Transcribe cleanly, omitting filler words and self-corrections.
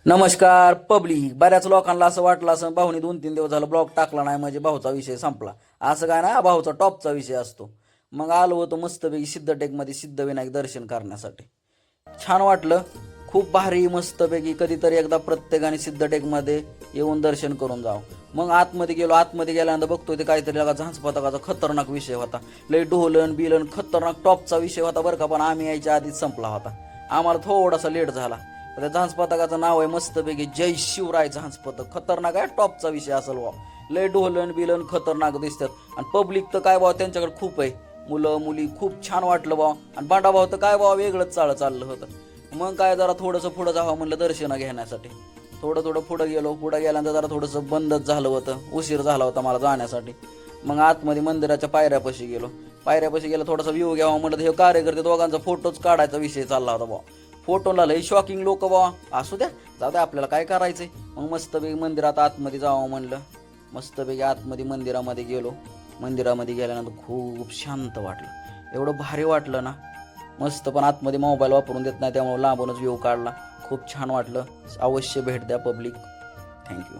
नमस्कार पब्लिक. बऱ्याच लोकांना असं वाटलं असं भाऊनी 2-3 दिवस झालं ब्लॉग टाकला नाही म्हणजे भाऊचा विषय संपला. असं काय ना, भाऊचा टॉपचा विषय असतो. मग आलो होतो मस्तपैकी सिद्धटेकमध्ये सिद्धविनायक दर्शन करण्यासाठी. छान वाटलं. खूप भारी मस्तपैकी कधीतरी एकदा प्रत्येकाने सिद्धटेकमध्ये येऊन दर्शन करून जावं. मग आतमध्ये गेलो. आतमध्ये गेल्यानंतर बघतोय ते काहीतरी लगा झांजपताकाचा खतरनाक विषय होता. लय ढोलन बिलन खतरनाक टॉपचा विषय होता बरं का. पण आम्ही यायच्या आधीच संपला होता. आम्हाला थोडासा लेट झाला. त्या झांज पथकाचं नाव आहे मस्तपैकी जय शिवराय झांज पथक. खतरनाक आहे, टॉपचा विषय असेल वा. लय ढोलन बिलन खतरनाक दिसतात. आणि पब्लिक तर काय बाबा त्यांच्याकडे खूप आहे. मुलं मुली खूप छान वाटलं बा. आणि बांडाभाव तर काय बाबा वेगळंच चाललं होतं. मग काय जरा थोडंसं पुढं जावं म्हणलं दर्शन घेण्यासाठी. थोडं पुढं गेलो. पुढं गेल्यानंतर जरा थोडंसं बंदच झालं होतं. उशीर झाला होता मला जाण्यासाठी. मग आतमध्ये मंदिराच्या पायऱ्यापाशी गेलो. पायऱ्यापाशी गेलो, थोडासा व्ह्यू घ्यावा म्हणलं. हे कार्यकर्ते दोघांचा फोटोच काढायचा विषय चालला होता बा. फोटोला लय शॉकिंग लोक बा. असू द्या, जाऊ द्या, आपल्याला काय करायचंय. मग मस्तपैकी मंदिरात आतमध्ये जावं म्हणलं. मस्तपैकी आतमध्ये मंदिरामध्ये गेलो. मंदिरामध्ये गेल्यानंतर खूप शांत वाटलं. एवढं भारी वाटलं ना मस्त. पण आतमध्ये मोबाईल वापरून देत नाही, त्यामुळे लांबूनच व्ह्यू काढला. खूप छान वाटलं. अवश्य भेट द्या पब्लिक. थँक्यू.